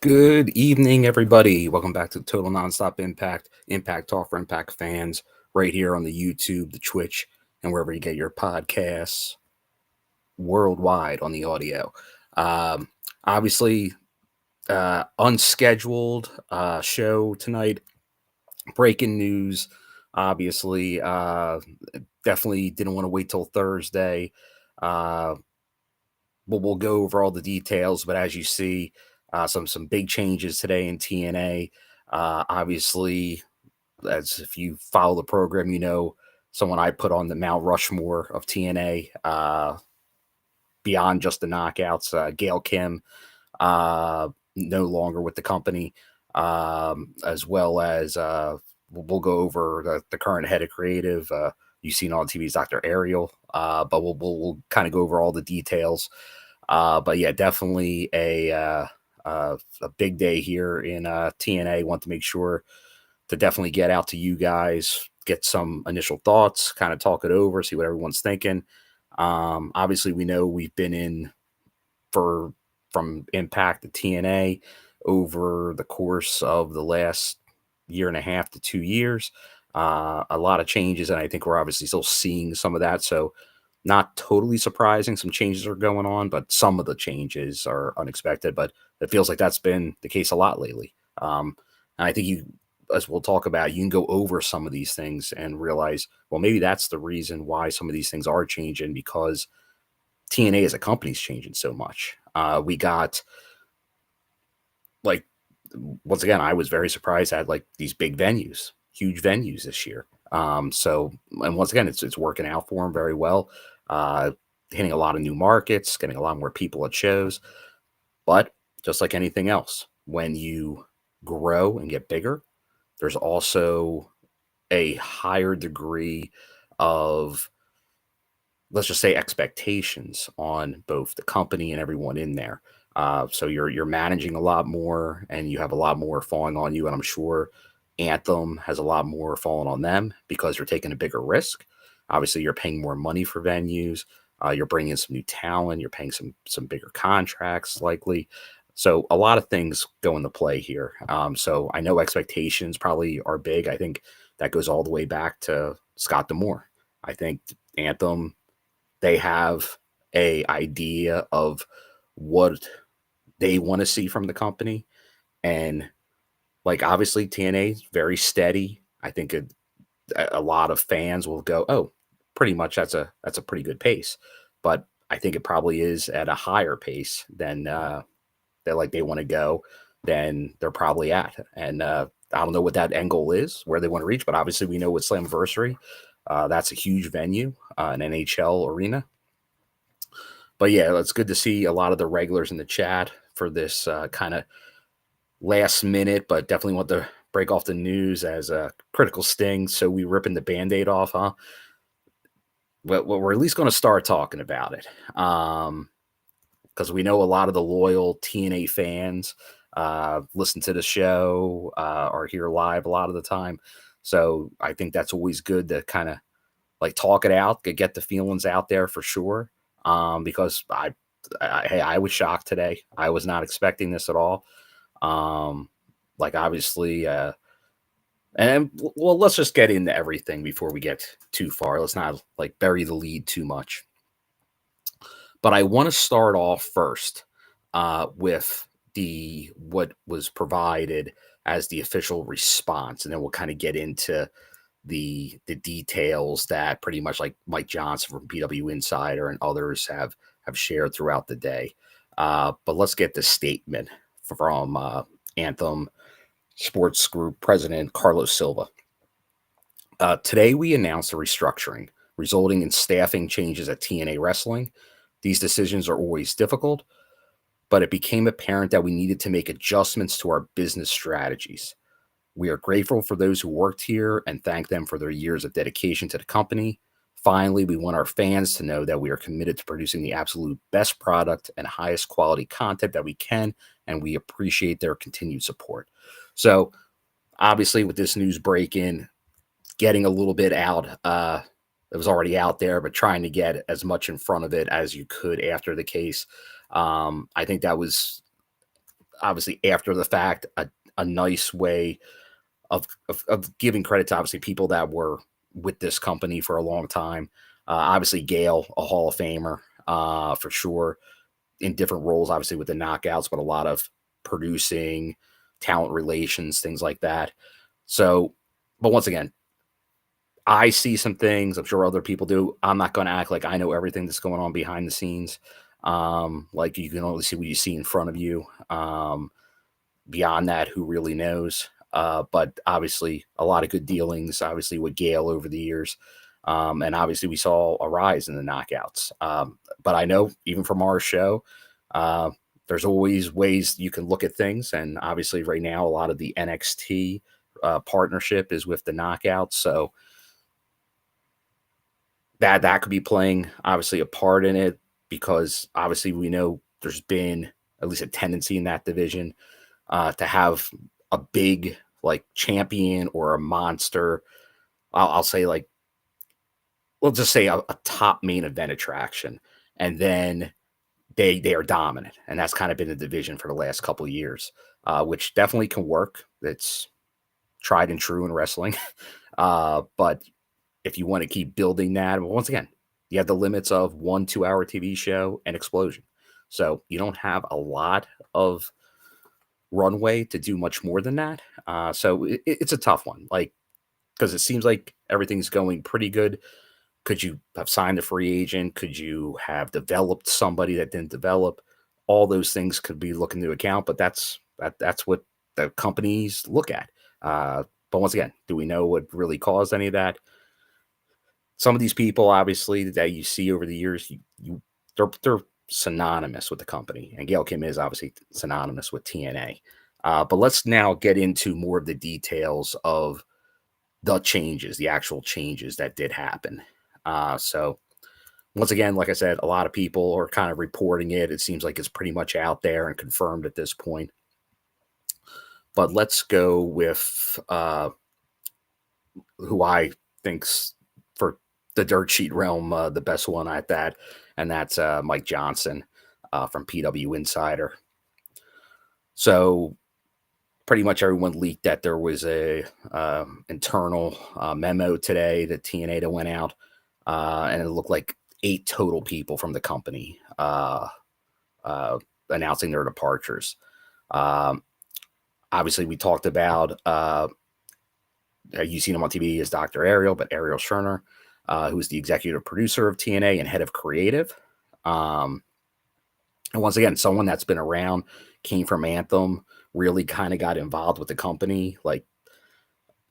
Good evening, everybody. Welcome back to Total Nonstop Impact Talk for Impact fans, right here on the YouTube, the Twitch, and wherever you get your podcasts worldwide on the audio. Um, Obviously, unscheduled show tonight. Breaking news. Obviously, definitely didn't want to wait till Thursday. Uh, but we'll go over all the details. But as you see, some big changes today in TNA. Obviously, as if you follow the program, you know someone I put on the Mount Rushmore of TNA, beyond just the knockouts. Gail Kim, no longer with the company, as well as we'll go over the current head of creative. You've seen on TV is Dr. Ariel, but we'll kind of go over all the details. But yeah, definitely a big day here in TNA. Want to make sure to definitely get out to you guys, get some initial thoughts, kind of talk it over, see what everyone's thinking. Obviously, we know we've been in for from Impact to TNA over the course of the last year and a half to 2 years. A lot of changes, and I think we're obviously still seeing some of that. So, not totally surprising. Some changes are going on, but some of the changes are unexpected. But it feels like that's been the case a lot lately. And I think as we'll talk about, you can go over some of these things and realize, well, maybe that's the reason why some of these things are changing because TNA as a company is changing so much. We got like once again, I was very surprised at like these big venues, huge venues this year. So and once again, it's working out for them very well. Uh, Hitting a lot of new markets, getting a lot more people at shows. But just like anything else, when you grow and get bigger, there's also a higher degree of, let's just say, expectations on both the company and everyone in there. So you're managing a lot more, and you have a lot more falling on you. And I'm sure Anthem has a lot more falling on them because you're taking a bigger risk. Obviously, you're paying more money for venues. You're bringing in some new talent. You're paying some bigger contracts likely. So a lot of things go into play here. So I know expectations probably are big. I think that goes all the way back to Scott Demore. I think Anthem, they have a idea of what they want to see from the company, and like obviously TNA is very steady. I think a lot of fans will go, oh, pretty much that's a pretty good pace, but I think it probably is at a higher pace than they want to go, than they're probably at. And I don't know what that end goal is, where they want to reach, but obviously we know with Slammiversary, that's a huge venue, an NHL arena. But yeah, it's good to see a lot of the regulars in the chat for this kind of last minute, but definitely want to break off the news as a critical sting. So we ripping the band-aid off, huh? Well, we're at least going to start talking about it. Because we know a lot of the loyal TNA fans listen to the show, or hear live a lot of the time. So I think that's always good to kind of like talk it out, get the feelings out there for sure. Because I was shocked today. I was not expecting this at all. Um, like obviously, and well, let's just get into everything before we get too far. Let's not like bury the lead too much. But I want to start off first with the what was provided as the official response, and then we'll kind of get into the details that pretty much like Mike Johnson from PW Insider and others have shared throughout the day. But let's get the statement from Anthem Sports Group President Carlos Silva. Today we announced a restructuring resulting in staffing changes at TNA Wrestling. These decisions are always difficult, but it became apparent that we needed to make adjustments to our business strategies. We are grateful for those who worked here and thank them for their years of dedication to the company. Finally, we want our fans to know that we are committed to producing the absolute best product and highest quality content that we can, and we appreciate their continued support. So, obviously, with this news breaking, getting a little bit out, it was already out there, but trying to get as much in front of it as you could after the case. I think that was obviously after the fact, a nice way of giving credit to obviously people that were with this company for a long time. Obviously, Gail, a Hall of Famer, for sure, in different roles, obviously with the knockouts, but a lot of producing, talent relations, things like that. So, but once again, I see some things. I'm sure other people do. I'm not going to act like I know everything that's going on behind the scenes. Like you can only see what you see in front of you. Beyond that, who really knows? But obviously, a lot of good dealings, obviously, with Gail over the years. And obviously, we saw a rise in the knockouts. But I know, even from our show, uh, there's always ways you can look at things. And obviously, right now, a lot of the NXT partnership is with the knockouts. So that could be playing, obviously, a part in it because obviously we know there's been at least a tendency in that division to have a big like champion or a monster. I'll say like we'll just say a top main event attraction, and then they are dominant, and that's kind of been the division for the last couple of years, which definitely can work. It's tried and true in wrestling, but if you want to keep building that, well, once again, you have the limits of 1 2 hour TV show and explosion, so you don't have a lot of runway to do much more than that. So it's a tough one, like because it seems like everything's going pretty good. Could you have signed a free agent? Could you have developed somebody that didn't develop? All those things could be looked into account, but that's what the companies look at. But once again, do we know what really caused any of that? Some of these people, obviously, that you see over the years, they're synonymous with the company, and Gail Kim is obviously synonymous with TNA. But let's now get into more of the details of the changes, the actual changes that did happen. So once again, like I said, a lot of people are kind of reporting it. It seems like it's pretty much out there and confirmed at this point. But let's go with who I think's for the dirt sheet realm, the best one at that, and that's Mike Johnson from PW Insider. So pretty much everyone leaked that there was a internal memo today that TNA that went out, and it looked like 8 total people from the company announcing their departures. Obviously, we talked about you've seen him on TV as Dr. Ariel, but Ariel Scherner, who is the executive producer of TNA and head of creative. And once again, someone that's been around, came from Anthem, really kind of got involved with the company, like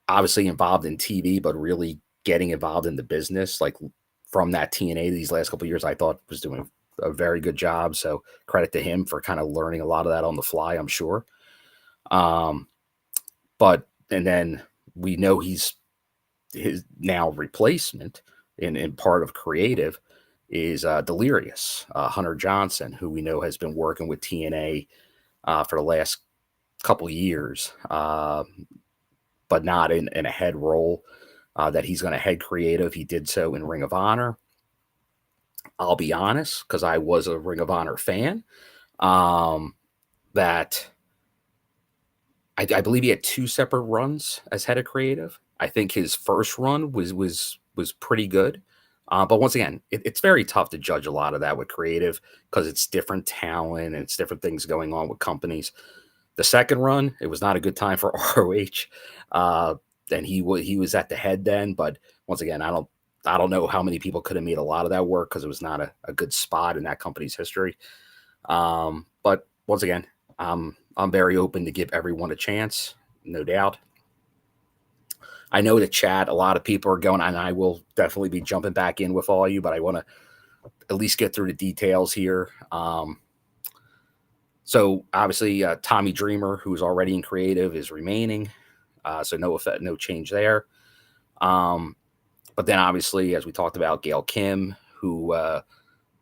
obviously involved in TV, but really getting involved in the business. Like from that TNA these last couple of years, I thought was doing a very good job. So credit to him for kind of learning a lot of that on the fly, I'm sure. But and then we know he's his now replacement in part of creative is Delirious, Hunter Johnson, who we know has been working with TNA for the last couple years, but not in a head role that he's going to head creative. He did so in Ring of Honor. I'll be honest, because I was a Ring of Honor fan, that I believe he had 2 separate runs as head of creative. I think his first run was pretty good. But once again, it's very tough to judge a lot of that with creative because it's different talent and it's different things going on with companies. The second run, it was not a good time for ROH. And he was at the head then. But once again, I don't know how many people could have made a lot of that work because it was not a good spot in that company's history. But once again, I'm very open to give everyone a chance, no doubt. I know the chat, a lot of people are going, and I will definitely be jumping back in with all of you, but I want to at least get through the details here. So obviously, Tommy Dreamer, who's already in creative, is remaining. So no effect, no change there. But then obviously, as we talked about, Gail Kim, who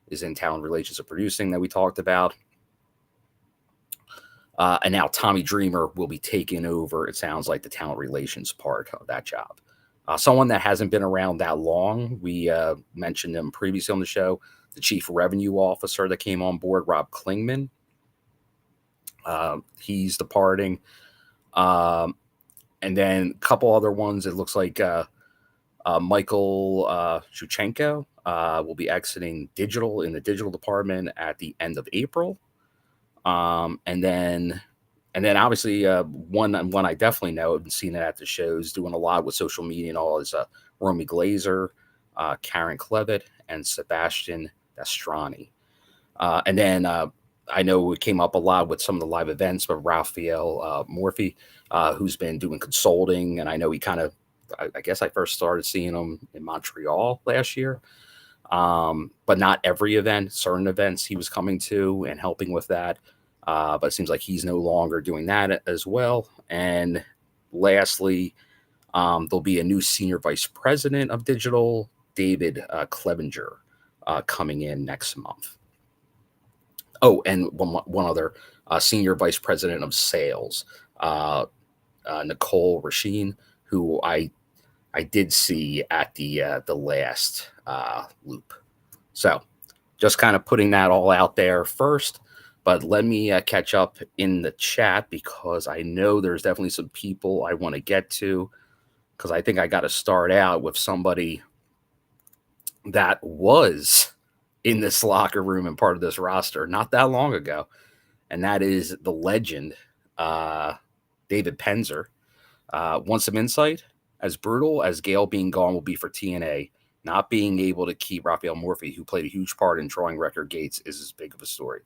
is in talent relations and producing that we talked about. And now Tommy Dreamer will be taking over, it sounds like, the talent relations part of that job. Someone that hasn't been around that long, we mentioned him previously on the show, the chief revenue officer that came on board, Rob Klingman. He's departing. Um, and then a couple other ones. It looks like Michael Shuchenko will be exiting digital in the digital department at the end of April. And then obviously one I definitely know and seen it at the shows, doing a lot with social media and all, is Romy Glazer, Karen Clevitt, and Sebastian Destrani. And then I know it came up a lot with some of the live events, but Raphael Morphy, who's been doing consulting, and I know he kind of, I guess I first started seeing him in Montreal last year, but not every event. Certain events he was coming to and helping with that. But it seems like he's no longer doing that as well. And lastly, there'll be a new senior vice president of digital, David Clevenger, coming in next month. Oh, and one other senior vice president of sales, Nicole Rasheen, who I did see at the last loop. So just kind of putting that all out there first. But let me catch up in the chat, because I know there's definitely some people I want to get to, because I think I got to start out with somebody that was in this locker room and part of this roster not that long ago. And that is the legend, David Penzer. Want some insight? As brutal as Gail being gone will be for TNA, not being able to keep Raphael Morphy, who played a huge part in drawing record gates, is as big of a story.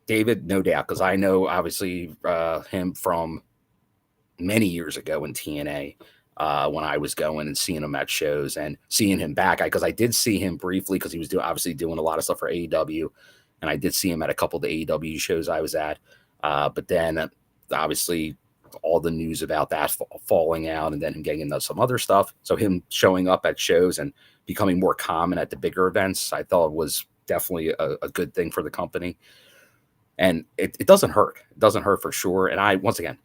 David, no doubt, because I know obviously him from many years ago in TNA, when I was going and seeing him at shows and seeing him back, because I did see him briefly, because he was obviously doing a lot of stuff for AEW, and I did see him at a couple of the AEW shows I was at. But then obviously all the news about that falling out, and then him getting into some other stuff. So him showing up at shows and becoming more common at the bigger events, I thought was definitely a good thing for the company. And it doesn't hurt. It doesn't hurt for sure. And once again,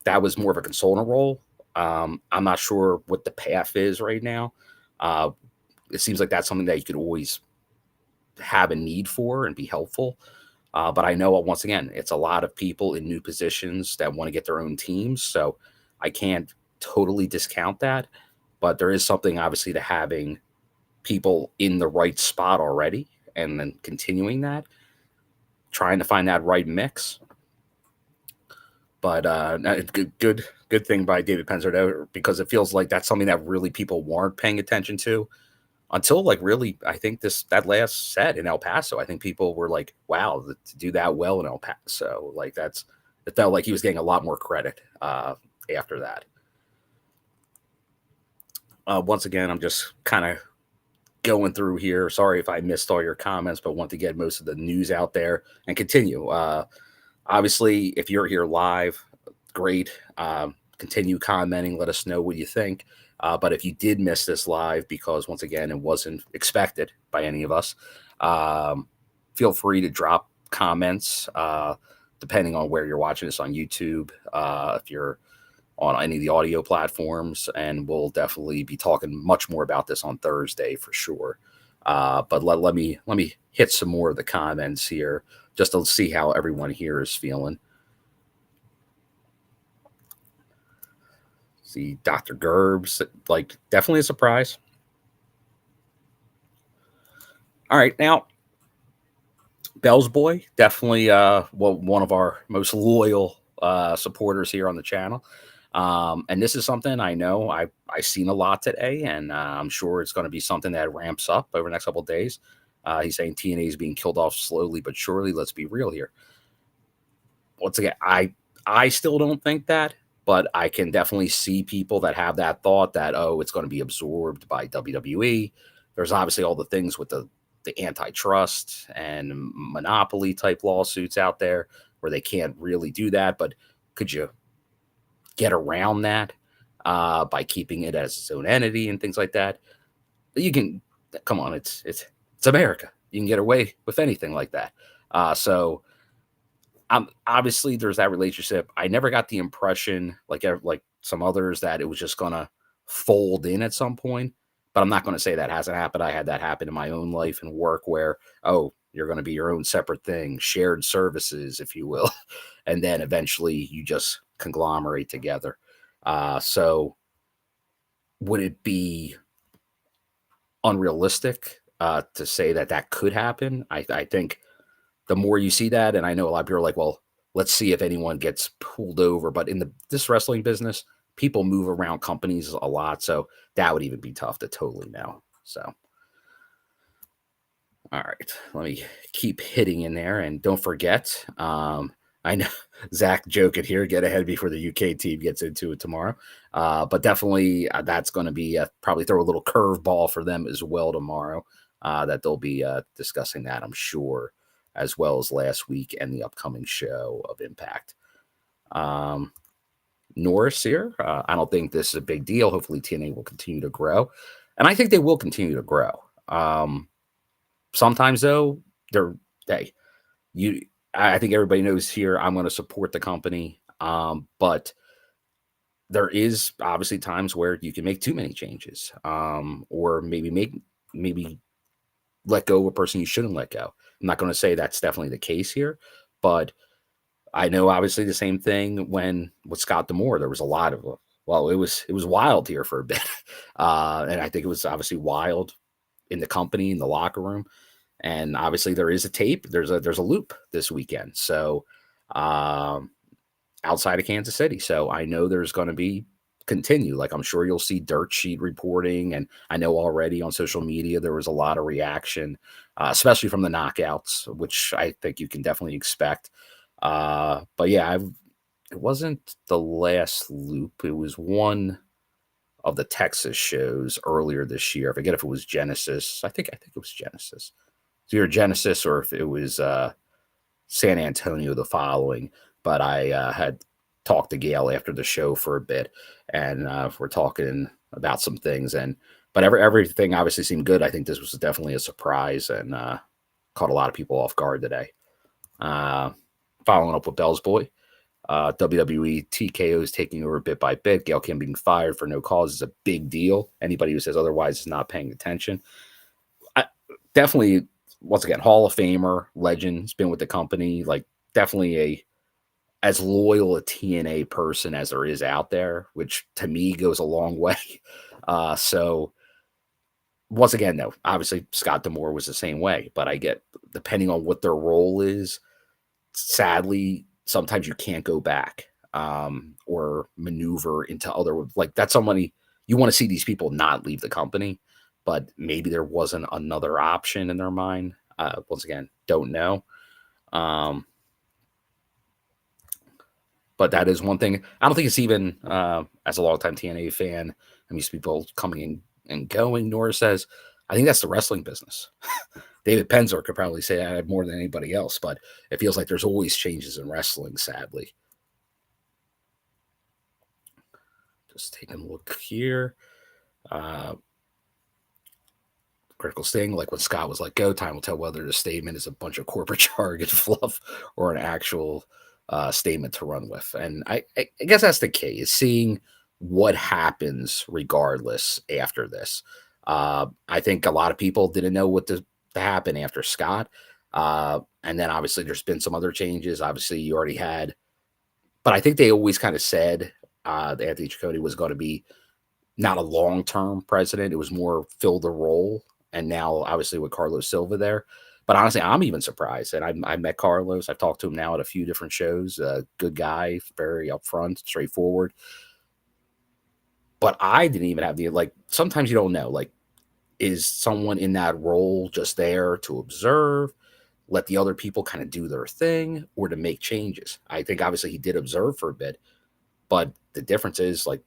that was more of a consultant role. I'm not sure what the path is right now. It seems like that's something that you could always have a need for and be helpful. But I know, once again, it's a lot of people in new positions that want to get their own teams. So I can't totally discount that. But there is something, obviously, to having people in the right spot already and then continuing that, trying to find that right mix. But good thing by David Penzer, though, because it feels like that's something that really people weren't paying attention to until, like, really, I think that last set in El Paso. I think people were like, wow, to do that well in El Paso. Like, it felt like he was getting a lot more credit after that. Once again, I'm just kind of going through here. Sorry if I missed all your comments, but want to get most of the news out there and continue. Obviously, if you're here live, great. Continue commenting. Let us know what you think. But if you did miss this live, because once again, it wasn't expected by any of us, feel free to drop comments, depending on where you're watching this on YouTube. If you're on any of the audio platforms, and we'll definitely be talking much more about this on Thursday for sure. But let me hit some more of the comments here just to see how everyone here is feeling. See Dr. Gerbs, like, definitely a surprise. All right, now Bell's Boy, definitely one of our most loyal supporters here on the channel. And this is something I know I've seen a lot today, and I'm sure it's going to be something that ramps up over the next couple of days. He's saying TNA is being killed off slowly but surely. Let's be real here. Once again, I still don't think that, but I can definitely see people that have that thought that, oh, it's going to be absorbed by WWE. There's obviously all the things with the antitrust and monopoly type lawsuits out there where they can't really do that. But could you get around that by keeping it as its own entity and things like that? You can, come on, it's America. You can get away with anything like that. So obviously there's that relationship. I never got the impression, like some others, that it was just gonna fold in at some point. But I'm not going to say that hasn't happened. I had that happen in my own life and work where, oh, You're going to be your own separate thing, shared services, if you will. And then eventually you just conglomerate together. So would it be unrealistic to say that that could happen? I think the more you see that, and I know a lot of people are like, well, let's see if anyone gets pulled over. But in this wrestling business, people move around companies a lot. So that would even be tough to totally know. So, all right, let me keep hitting in there. And don't forget, I know Zach joking here, get ahead before the UK team gets into it tomorrow. But definitely that's going to be probably throw a little curveball for them as well tomorrow. That they'll be discussing that, I'm sure, as well as last week and the upcoming show of Impact. Norris here. I don't think this is a big deal. Hopefully TNA will continue to grow. And I think they will continue to grow. Sometimes though, they you I think everybody knows here I'm going to support the company. But there is obviously times where you can make too many changes. Or maybe let go of a person you shouldn't let go. I'm not going to say that's definitely the case here, but I know obviously the same thing with Scott D'Amore. There was a lot of it was wild here for a bit. And I think it was obviously wild in the company, in the locker room. And obviously there is a tape. There's a loop this weekend. So outside of Kansas City. So I know there's going to be continue. Like I'm sure you'll see dirt sheet reporting. And I know already on social media, there was a lot of reaction, especially from the knockouts, which I think you can definitely expect. But yeah, it wasn't the last loop. It was one of the Texas shows earlier this year. I forget if it was Genesis. I think it was Genesis. It's either Genesis or if it was San Antonio the following. But I had talked to Gail after the show for a bit, and we're talking about some things. But everything obviously seemed good. I think this was definitely a surprise and caught a lot of people off guard today. Following up with Bell's Boy, WWE TKO is taking over bit by bit. Gail Kim being fired for no cause is a big deal. Anybody who says otherwise is not paying attention. Definitely, once again, Hall of Famer, legend, has been with the company. Like, definitely as loyal a TNA person as there is out there, which to me goes a long way. So, once again, though, obviously Scott D'Amore was the same way, but I get, depending on what their role is, sadly, sometimes you can't go back or maneuver into other, like that's somebody you want to see these people not leave the company, but maybe there wasn't another option in their mind. Once again, don't know. But that is one thing. I don't think it's even, as a longtime TNA fan, I'm used to people coming and going, Nora says, I think that's the wrestling business. David Penzor could probably say that more than anybody else, but it feels like there's always changes in wrestling, sadly. Just taking a look here. Critical Sting, like when Scott was like, go time will tell whether the statement is a bunch of corporate jargon fluff or an actual statement to run with. And I guess that's the case, seeing what happens regardless after this. I think a lot of people didn't know what to happen after Scott. And then obviously there's been some other changes. Obviously you already had, but I think they always kind of said that Anthony Ciccone was going to be not a long-term president. It was more fill the role. And now obviously with Carlos Silva there. But honestly, I'm even surprised. And I met Carlos. I've talked to him now at a few different shows. Good guy, very upfront, straightforward. But I didn't even have like, sometimes you don't know, like, is someone in that role just there to observe, let the other people kind of do their thing, or to make changes? I think obviously he did observe for a bit, but the difference is like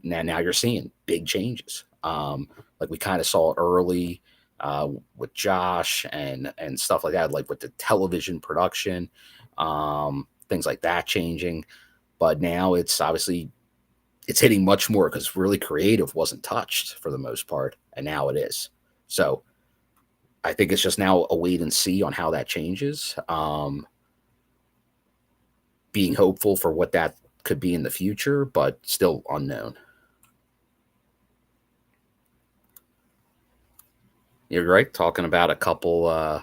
now you're seeing big changes. Like we kind of saw it early with Josh and stuff like that, like with the television production, things like that changing. But now it's obviously it's hitting much more because really creative wasn't touched for the most part, and now it is. So I think it's just now a wait and see on how that changes. Being hopeful for what that could be in the future, but still unknown. You're right. Talking about a couple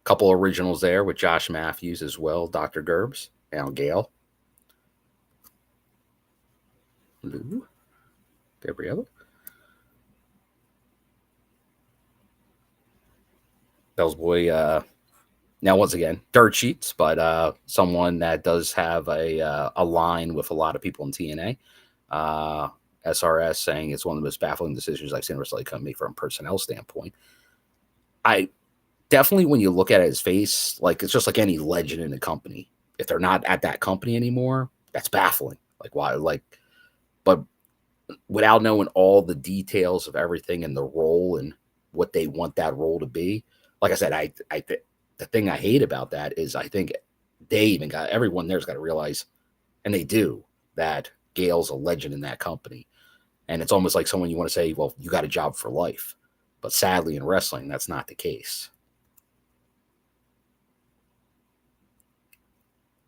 Couple originals there with Josh Matthews as well, Dr. Gerbs, and Gail. Lou, Gabriella. Bell's Boy. Now, once again, dirt sheets, but someone that does have a line with a lot of people in TNA. SRS saying it's one of the most baffling decisions I've seen Wrestling Company from a personnel standpoint. I definitely, when you look at his face, like it's just like any legend in the company. If they're not at that company anymore, that's baffling. Like why? Like, but without knowing all the details of everything and the role and what they want that role to be, like I said, the thing I hate about that is I think they even got everyone there's got to realize, and they do, that Gail's a legend in that company. And it's almost like someone you want to say, well, you got a job for life. But sadly, in wrestling, that's not the case.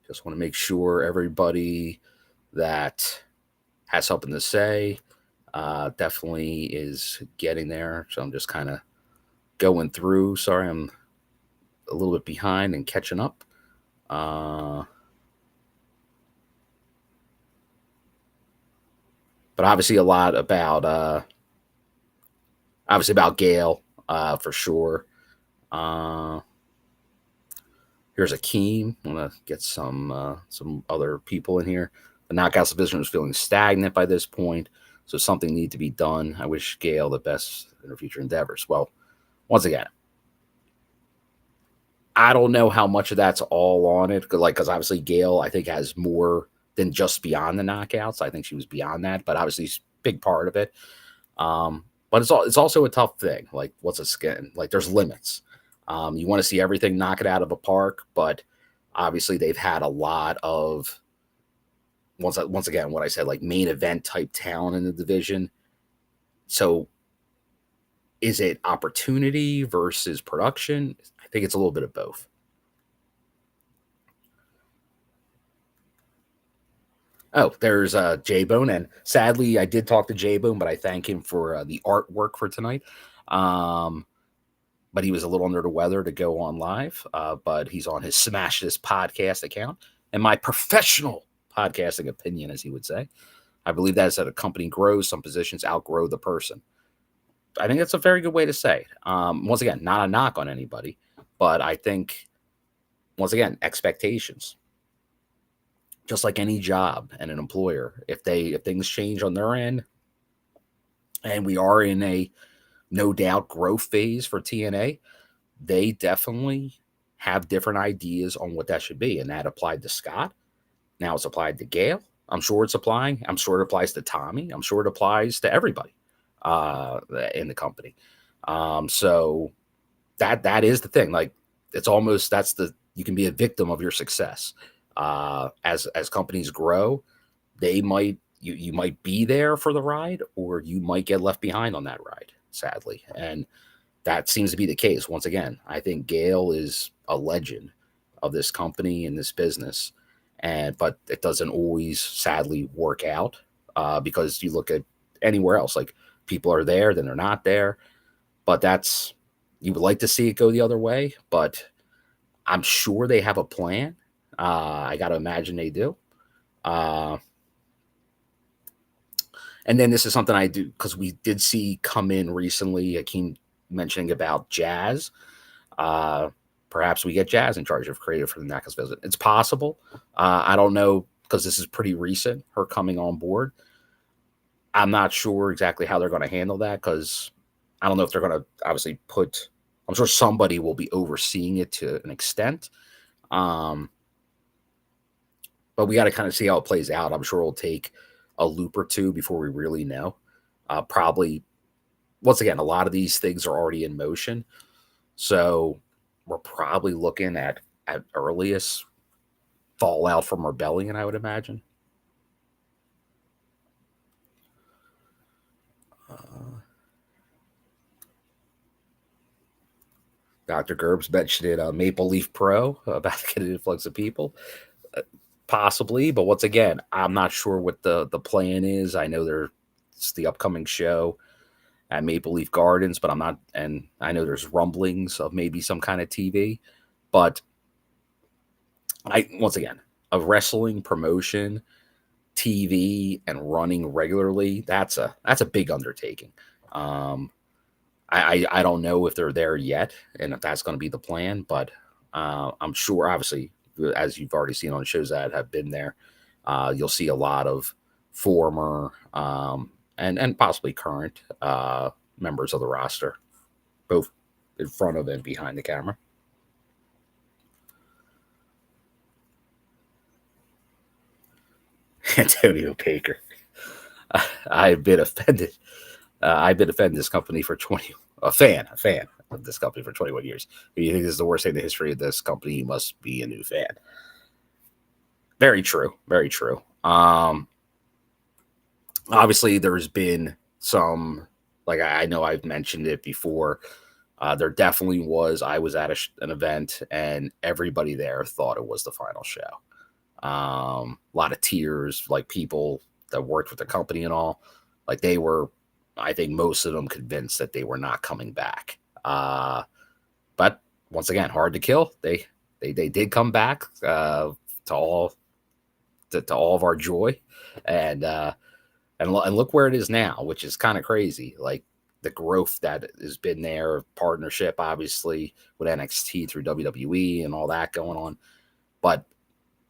Just want to make sure everybody that has something to say definitely is getting there. So I'm just kind of going through. Sorry, I'm a little bit behind and catching up. But obviously a lot about Gail for sure. Here's Akeem. I'm gonna get some other people in here. The Knockouts division was feeling stagnant by this point, so something needed to be done. I wish Gail the best in her future endeavors. Well, once again, I don't know how much of that's all on it, because obviously Gail, I think, has more than just beyond the Knockouts. I think she was beyond that, but obviously she's a big part of it. But it's also a tough thing. Like, what's a skin? Like, there's limits. You want to see everything knock it out of a park, but obviously they've had a lot of, once again, what I said, like main event type talent in the division. So is it opportunity versus production? I think it's a little bit of both. Oh, there's J-Bone, and sadly I did talk to J-Bone, but I thank him for the artwork for tonight. But he was a little under the weather to go on live, but he's on his Smash This podcast account. And my professional podcasting opinion, as he would say, I believe that is that a company grows, some positions outgrow the person. I think that's a very good way to say it. Once again, not a knock on anybody, but I think, once again, expectations. Just like any job and an employer, if things change on their end, and we are in a no doubt growth phase for TNA, they definitely have different ideas on what that should be. And that applied to Scott. Now it's applied to Gail. I'm sure it's applying. I'm sure it applies to Tommy. I'm sure it applies to everybody in the company. So that is the thing. Like, it's almost, you can be a victim of your success. As companies grow, they might, you might be there for the ride, or you might get left behind on that ride, sadly. And that seems to be the case. Once again, I think Gail is a legend of this company and this business, but it doesn't always, sadly, work out because you look at anywhere else, like people are there, then they're not there. But you would like to see it go the other way, but I'm sure they have a plan. I got to imagine they do. And then this is something I do, because we did see come in recently, Akeem mentioning about Jazz. Perhaps we get Jazz in charge of creative for the Knockouts visit. It's possible. I don't know, because this is pretty recent, her coming on board. I'm not sure exactly how they're going to handle that, because I don't know if they're going to obviously I'm sure somebody will be overseeing it to an extent. But we got to kind of see how it plays out. I'm sure it'll take a loop or two before we really know. Probably, once again, a lot of these things are already in motion. So we're probably looking at earliest fallout from Rebellion, I would imagine. Dr. Gerbs mentioned it, Maple Leaf Pro, about to get an influx of people. Possibly, but once again, I'm not sure what the plan is. I know it's the upcoming show at Maple Leaf Gardens, but I'm not, and I know there's rumblings of maybe some kind of TV. But once again, a wrestling promotion, TV, and running regularly, that's a big undertaking. Um, I don't know if they're there yet and if that's going to be the plan, but I'm sure, obviously, as you've already seen on shows that have been there, you'll see a lot of former and possibly current members of the roster, both in front of and behind the camera. Antonio Baker. I've been offended. I've been a fan of this company for 20, a fan of this company for 21 years. If you think this is the worst day in the history of this company, you must be a new fan. Very true. Very true. Obviously, there's been some, like I know I've mentioned it before. There definitely was. I was at an event and everybody there thought it was the final show. A lot of tears, like people that worked with the company and all, like they were, I think most of them convinced that they were not coming back. But once again, hard to kill. They did come back to all to all of our joy, and look where it is now, which is kind of crazy. Like the growth that has been there, partnership obviously with NXT through WWE and all that going on, but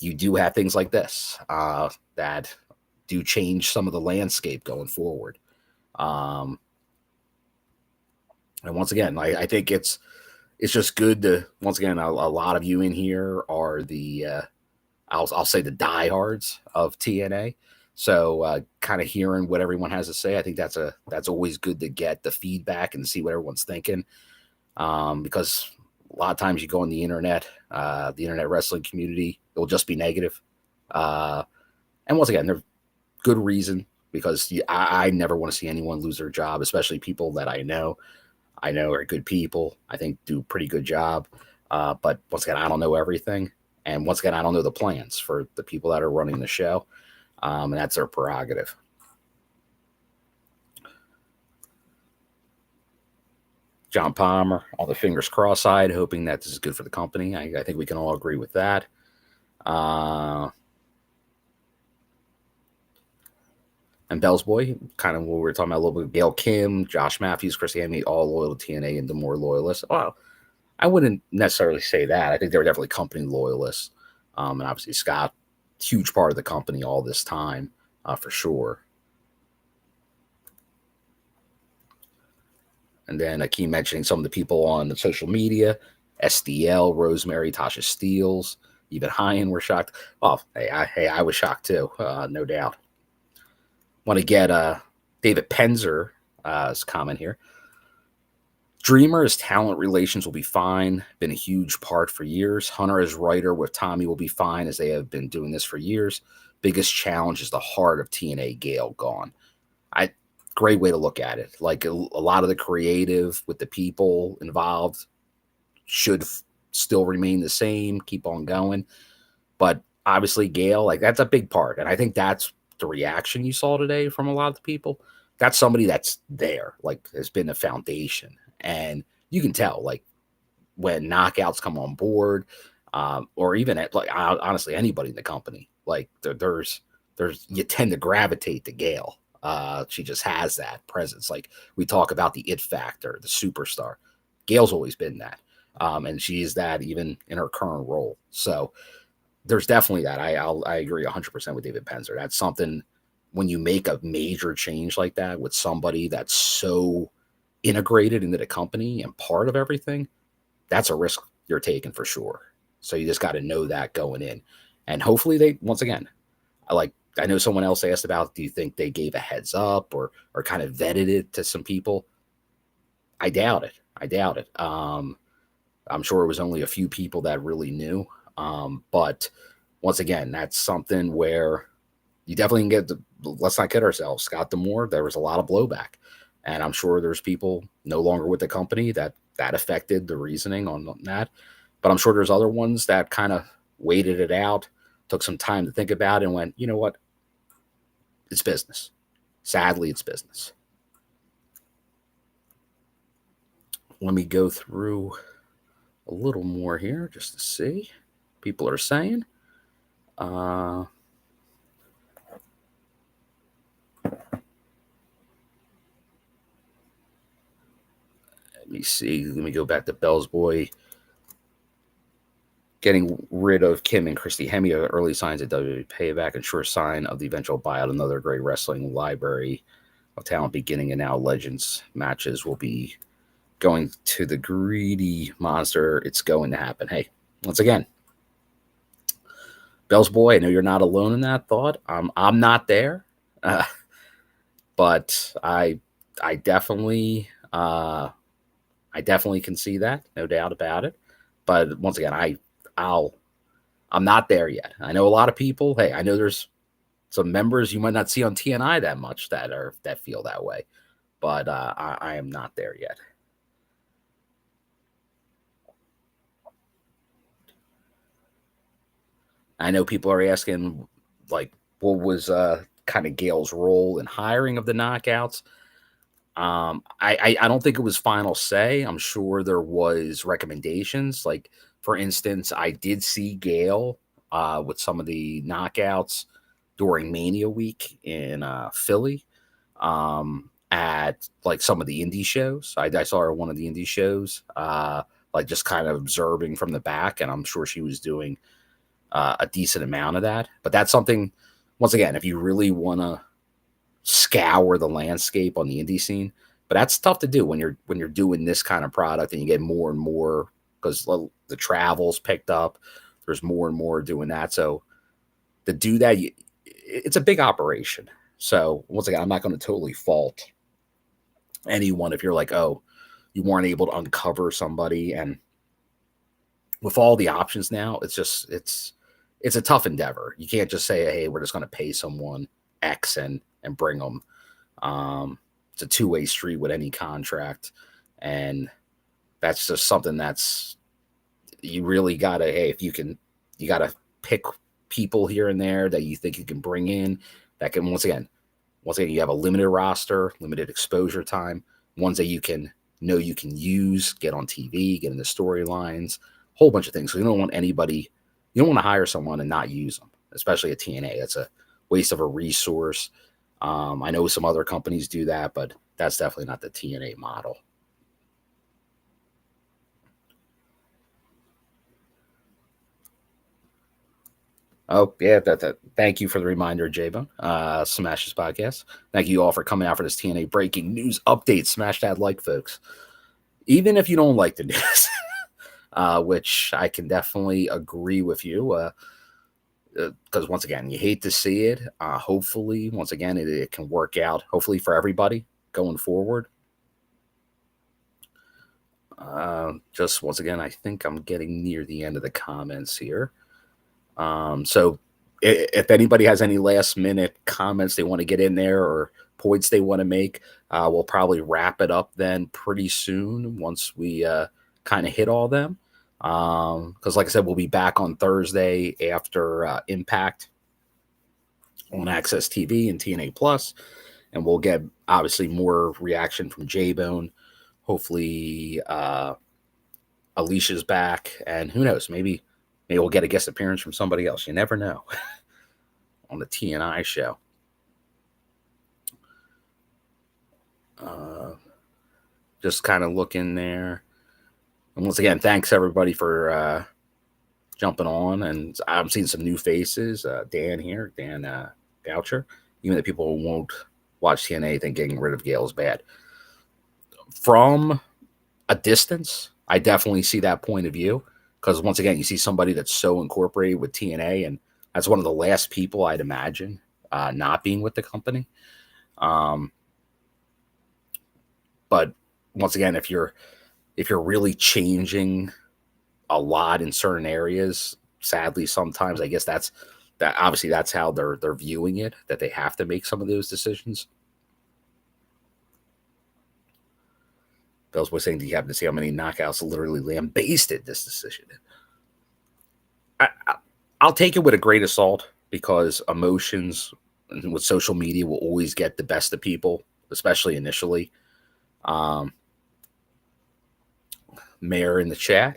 you do have things like this that do change some of the landscape going forward. And once again, I think it's just good to, once again, a lot of you in here are the I'll say the diehards of TNA. So kind of hearing what everyone has to say, I think that's always good to get the feedback and see what everyone's thinking. Because a lot of times you go on the internet wrestling community, it will just be negative. And once again, there's good reason, because I never want to see anyone lose their job, especially people that I know are good people. I think do a pretty good job. But once again, I don't know everything. And once again, I don't know the plans for the people that are running the show. And that's their prerogative. John Palmer, all the fingers cross-eyed, hoping that this is good for the company. I think we can all agree with that. And Bell's Boy, kind of what we were talking about a little bit. Gail Kim, Josh Matthews, Chris Hamney, all loyal to TNA and the more loyalists. Well, I wouldn't necessarily say that. I think they were definitely company loyalists. And obviously Scott, huge part of the company all this time, for sure. And then I keep mentioning some of the people on the social media: SDL, Rosemary, Tasha Steeles, even Hyan were shocked. Oh, hey, I was shocked too, no doubt. Want to get David Penzer's comment here. Dreamer's talent relations will be fine. Been a huge part for years. Hunter as writer with Tommy will be fine, as they have been doing this for years. Biggest challenge is the heart of TNA Gail gone. Great way to look at it. Like a lot of the creative with the people involved should still remain the same, keep on going. But obviously Gail, like that's a big part. And I think that's the reaction you saw today from a lot of the people. That's somebody that's there, like has been a foundation. And you can tell, like when knockouts come on board, or even at, like honestly anybody in the company, like there's you tend to gravitate to Gail. She just has that presence. Like we talk about the it factor, the superstar. Gail's always been that, and she's that even in her current role. So there's definitely that. I agree 100% with David Penzer. That's something when you make a major change like that with somebody that's so integrated into the company and part of everything, that's a risk you're taking for sure. So you just got to know that going in. And hopefully they, once again, I know someone else asked about, do you think they gave a heads up or kind of vetted it to some people? I doubt it. I'm sure it was only a few people that really knew. But once again, that's something where you definitely can get let's not kid ourselves. Scott D'Amore, there was a lot of blowback. And I'm sure there's people no longer with the company that affected the reasoning on that. But I'm sure there's other ones that kind of waited it out, took some time to think about it, and went, you know what? It's business. Sadly, it's business. Let me go through a little more here just to see. People are saying. Uh, Let me see. Let me go back to Bell's Boy. Getting rid of Kim and Christy Hemme are early signs of WWE payback and sure sign of the eventual buyout. Another great wrestling library of talent beginning, and now Legends matches will be going to the greedy monster. It's going to happen. Hey, once again, Bell's Boy, I know you're not alone in that thought. I'm not there, uh, but I definitely I definitely can see that, no doubt about it. But once again, I'll I'm not there yet. I know a lot of people. Hey, I know there's some members you might not see on TNI that much that feel that way, but I am not there yet. I know people are asking, like, what was kind of Gail's role in hiring of the knockouts. I don't think it was final say. I'm sure there was recommendations. Like, for instance, I did see Gail with some of the knockouts during Mania Week in Philly at like some of the indie shows. I saw her at one of the indie shows, like just kind of observing from the back, and I'm sure she was doing a decent amount of that. But that's something, once again, if you really want to scour the landscape on the indie scene, but that's tough to do when you're doing this kind of product and you get more and more because the travel's picked up. There's more and more doing that. So to do that, it's a big operation. So once again, I'm not going to totally fault anyone if you're like, oh, you weren't able to uncover somebody. And with all the options now, it's a tough endeavor. You can't just say, hey, we're just going to pay someone X and bring them. It's a two-way street with any contract, and that's just something that's you really gotta. Hey, if you can, you gotta pick people here and there that you think you can bring in that can once again, you have a limited roster, limited exposure time, ones that you can know you can use, get on TV, get in the storylines, whole bunch of things. So you don't want anybody, you don't want to hire someone and not use them, especially a TNA. That's a waste of a resource. I know some other companies do that, but that's definitely not the TNA model. Oh yeah, thank you for the reminder, J-Bone. Smash this podcast. Thank you all for coming out for this TNA breaking news update. Smash that like, folks. Even if you don't like the news, which I can definitely agree with you. Because once again, you hate to see it. Hopefully, once again, it can work out. Hopefully for everybody going forward. Just once again, I think I'm getting near the end of the comments here. So if anybody has any last minute comments they want to get in there or points they want to make, we'll probably wrap it up then pretty soon once we kind of hit all them. Because like I said, we'll be back on Thursday after Impact on Access TV and TNA Plus, and we'll get obviously more reaction from J Bone. Hopefully, Alicia's back, and who knows, maybe we'll get a guest appearance from somebody else. You never know on the TNI show. Just kind of looking there. And once again, thanks everybody for jumping on. And I'm seeing some new faces. Dan here, Dan Goucher. Even the people who won't watch TNA think getting rid of Gail is bad. From a distance, I definitely see that point of view. Because once again, you see somebody that's so incorporated with TNA, and that's one of the last people I'd imagine not being with the company. But once again, if you're really changing a lot in certain areas, sadly, sometimes I guess that's obviously that's how they're viewing it, that they have to make some of those decisions. Bell's was saying, do you happen to see how many knockouts literally lambasted this decision? I'll take it with a grain of salt because emotions with social media will always get the best of people, especially initially. Mayor in the chat.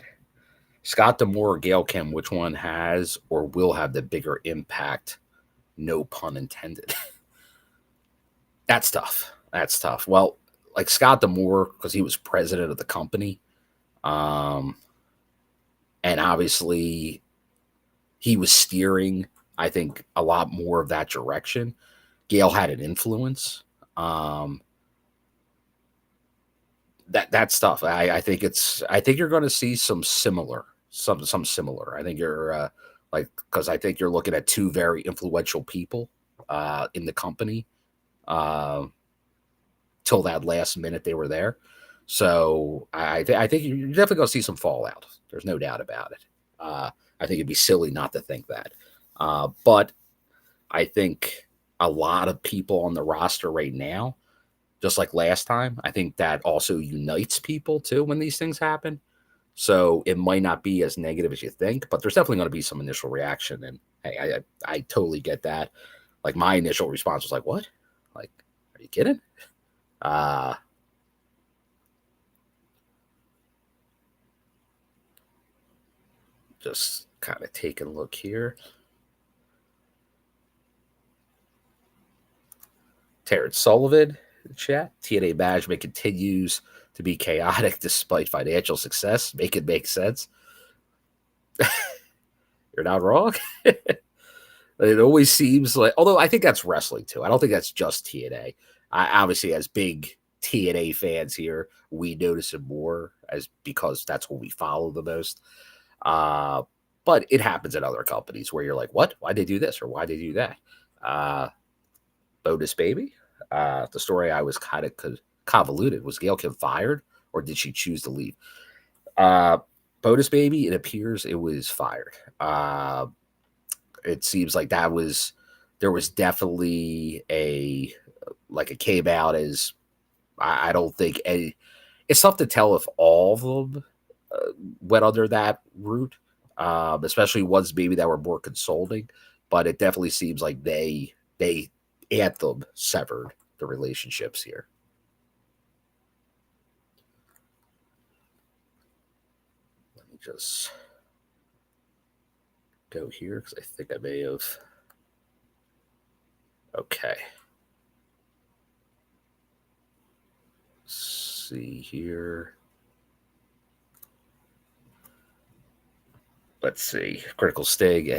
Scott Demore or Gail Kim, which one has or will have the bigger impact? No pun intended. That's tough. That's tough. Well, like Scott Demore, because he was president of the company, um, and obviously he was steering, I think, a lot more of that direction. Gail had an influence. Um, that's tough. I think you're going to see some similar. I think you're like because I think you're looking at two very influential people in the company uh, till that last minute they were there. So I think you're definitely going to see some fallout. There's no doubt about it. I think it'd be silly not to think that. But I think a lot of people on the roster right now, just like last time, I think that also unites people too when these things happen. So it might not be as negative as you think, but there's definitely going to be some initial reaction. And hey, I totally get that. Like my initial response was like, "What? Like, are you kidding?" Uh, just kind of take a look here. Terrence Sullivan, chat. TNA management continues to be chaotic despite financial success. Make it make sense. You're not wrong. It always seems like, although I think that's wrestling too. I don't think that's just TNA. Obviously, as big TNA fans here, we notice it more as because that's what we follow the most. Uh, but it happens at other companies where you're like, what? Why'd they do this or why'd they do that? Uh, Bonus Baby. The story I was kind of convoluted. Was Gail Kim fired or did she choose to leave? Uh, Bonus Baby, it appears it was fired. It seems like there was definitely a like it came out as I don't think any, it's tough to tell if all of them went under that route, especially ones maybe that were more consulting. But it definitely seems like they Anthem severed the relationships here. Let me just go here because I think I may have. Okay. Let's see here. Let's see. Critical Sting.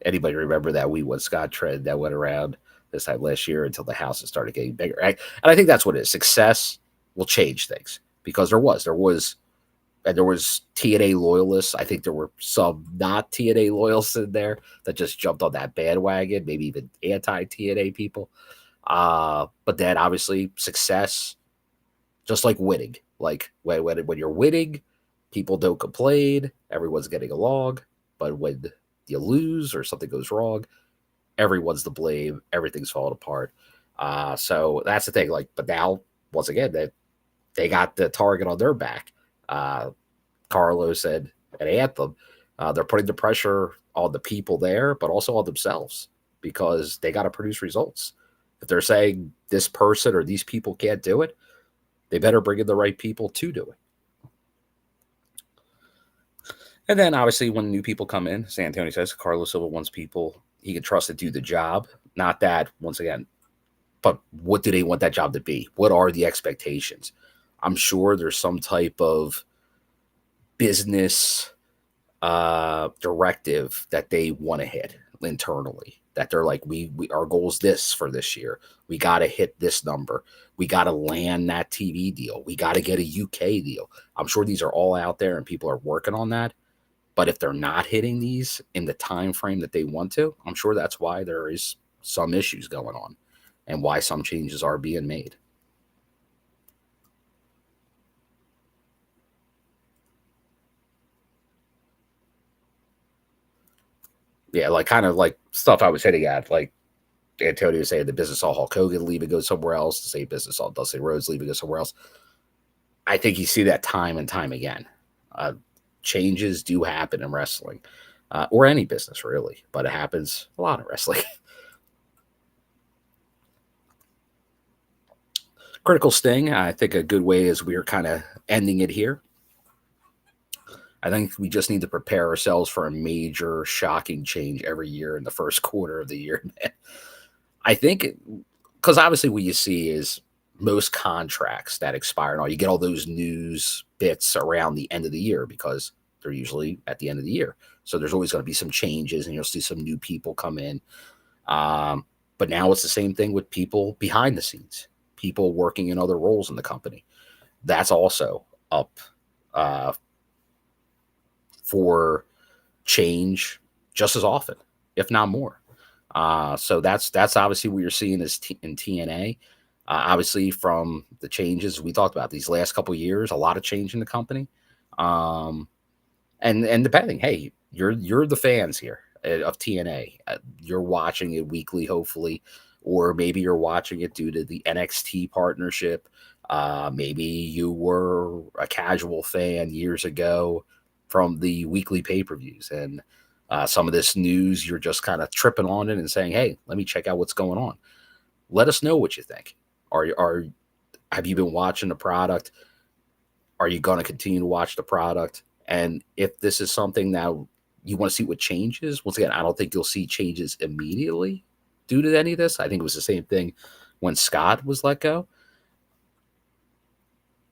Anybody remember that We Want Scott trend that went around this time last year until the houses started getting bigger? Right? And I think that's what it is. Success will change things because there was TNA loyalists. I think there were some not TNA loyalists in there that just jumped on that bandwagon, maybe even anti TNA people. But then obviously success, just like winning. Like when you're winning, people don't complain. Everyone's getting along. But when you lose or something goes wrong, everyone's to blame. Everything's falling apart. So that's the thing. Like, but now once again, that they got the target on their back. Uh, Carlos and Anthem, they're putting the pressure on the people there, but also on themselves because they got to produce results. If they're saying this person or these people can't do it, they better bring in the right people to do it. And then obviously when new people come in, San Antonio says Carlos Silva wants people he can trust to do the job. Not that, once again, but what do they want that job to be? What are the expectations? I'm sure there's some type of business directive that they want to hit internally. That they're like, we our goal is this for this year. We got to hit this number. We got to land that TV deal. We got to get a UK deal. I'm sure these are all out there and people are working on that. But if they're not hitting these in the time frame that they want to, I'm sure that's why there is some issues going on and why some changes are being made. Yeah, like kind of like stuff I was hitting at, like Antonio saying the business saw Hulk Hogan leave and go somewhere else. The same business saw Dusty Rhodes leave and go somewhere else. I think you see that time and time again. Uh, Changes do happen in wrestling or any business, really, but it happens a lot in wrestling. Critical Sting, I think a good way is we're kind of ending it here. I think we just need to prepare ourselves for a major shocking change every year in the first quarter of the year, man. I think because obviously what you see is most contracts that expire and all, you get all those news bits around the end of the year because they're usually at the end of the year. So there's always going to be some changes and you'll see some new people come in. Um, but now it's the same thing with people behind the scenes, people working in other roles in the company. That's also up uh, for change just as often, if not more. So that's obviously what you're seeing in TNA. Obviously, from the changes we talked about these last couple of years, a lot of change in the company. Um, and depending, hey, you're the fans here of TNA. You're watching it weekly, hopefully, or maybe you're watching it due to the NXT partnership. Maybe you were a casual fan years ago from the weekly pay-per-views, and some of this news you're just kind of tripping on it and saying, "Hey, let me check out what's going on." Let us know what you think. Are have you been watching the product? Are you going to continue to watch the product? And if this is something that you want to see what changes, once again, I don't think you'll see changes immediately due to any of this. I think it was the same thing when Scott was let go.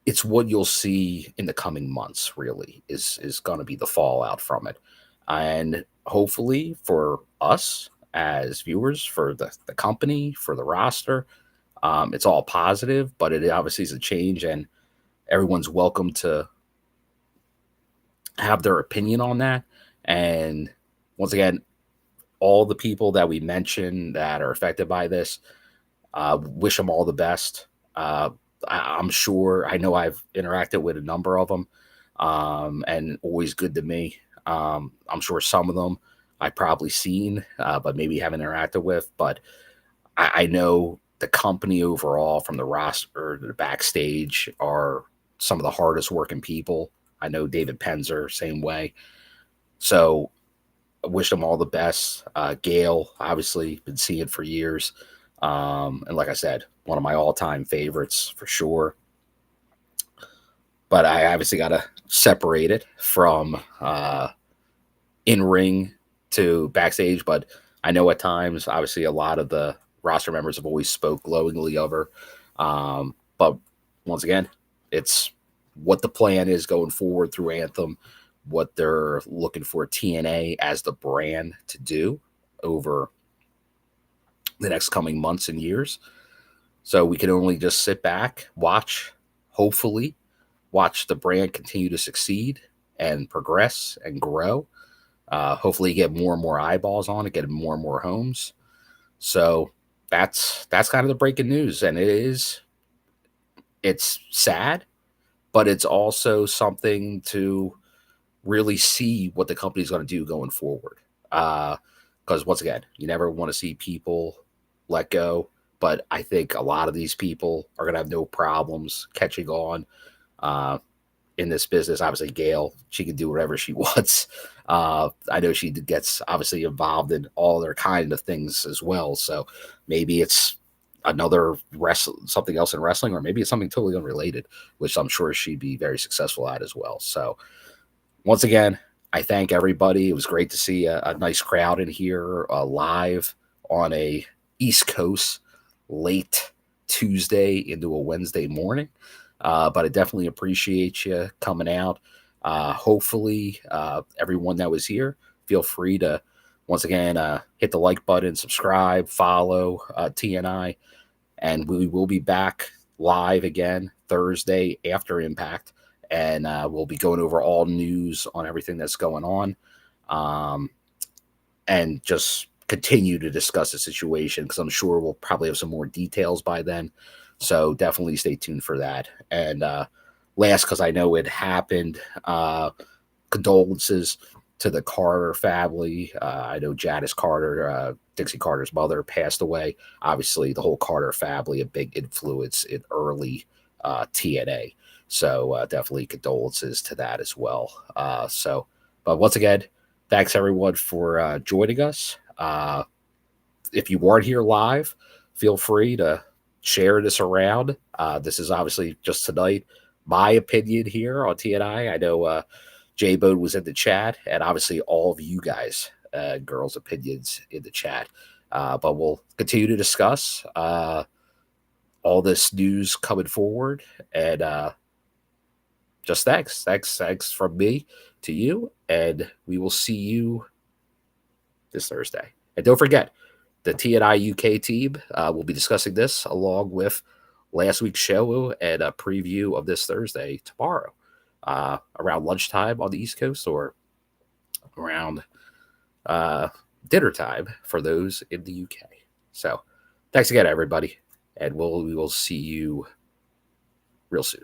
It's what you'll see in the coming months, really, is going to be the fallout from it. And hopefully for us as viewers, for the company, for the roster, it's all positive, but it obviously is a change, and everyone's welcome to have their opinion on that. And once again, all the people that we mentioned that are affected by this, wish them all the best. I'm sure, I know I've interacted with a number of them, and always good to me. I'm sure some of them I've probably seen, but maybe haven't interacted with. But I know the company overall, from the roster to the backstage, are some of the hardest working people. I know David Penzer, same way. So I wish them all the best. Gail, obviously, been seeing for years. And like I said, one of my all-time favorites for sure. But I obviously got to separate it from in-ring to backstage. But I know at times, obviously, a lot of the roster members have always spoke glowingly of her. But once again, it's what the plan is going forward through Anthem, what they're looking for TNA as the brand to do over the next coming months and years. So we can only just sit back, watch, hopefully, watch the brand continue to succeed and progress and grow. Hopefully get more and more eyeballs on it, get more and more homes. So that's kind of the breaking news. And it's sad, but it's also something to really see what the company's going to do going forward. Because once again, you never want to see people let go, but I think a lot of these people are going to have no problems catching on in this business. Obviously, Gail, she can do whatever she wants. I know she gets obviously involved in all their kind of things as well. So maybe it's another something else in wrestling, or maybe it's something totally unrelated, which I'm sure she'd be very successful at as well. So once again, I thank everybody. It was great to see a nice crowd in here live on a East Coast late Tuesday into a Wednesday morning. But I definitely appreciate you coming out. Hopefully, everyone that was here, feel free to, once again, hit the like button, subscribe, follow TNI. And we will be back live again Thursday after Impact. And we'll be going over all news on everything that's going on, and just continue to discuss the situation, because I'm sure we'll probably have some more details by then. So definitely stay tuned for that. And last, because I know it happened, condolences to the Carter family. I know Janice Carter, Dixie Carter's mother, passed away. Obviously, the whole Carter family, a big influence in early TNA. So definitely condolences to that as well. But once again, thanks everyone for joining us. If you weren't here live, feel free to share this around. This is obviously just tonight, my opinion here on TNI. I know J-Bode was in the chat, and obviously all of you guys, girls' opinions in the chat. But we'll continue to discuss all this news coming forward, and just thanks from me to you, and we will see you this Thursday. And don't forget, the TNI UK team will be discussing this along with last week's show and a preview of this Thursday tomorrow around lunchtime on the East Coast, or around dinner time for those in the UK. So thanks again, everybody, and we will see you real soon.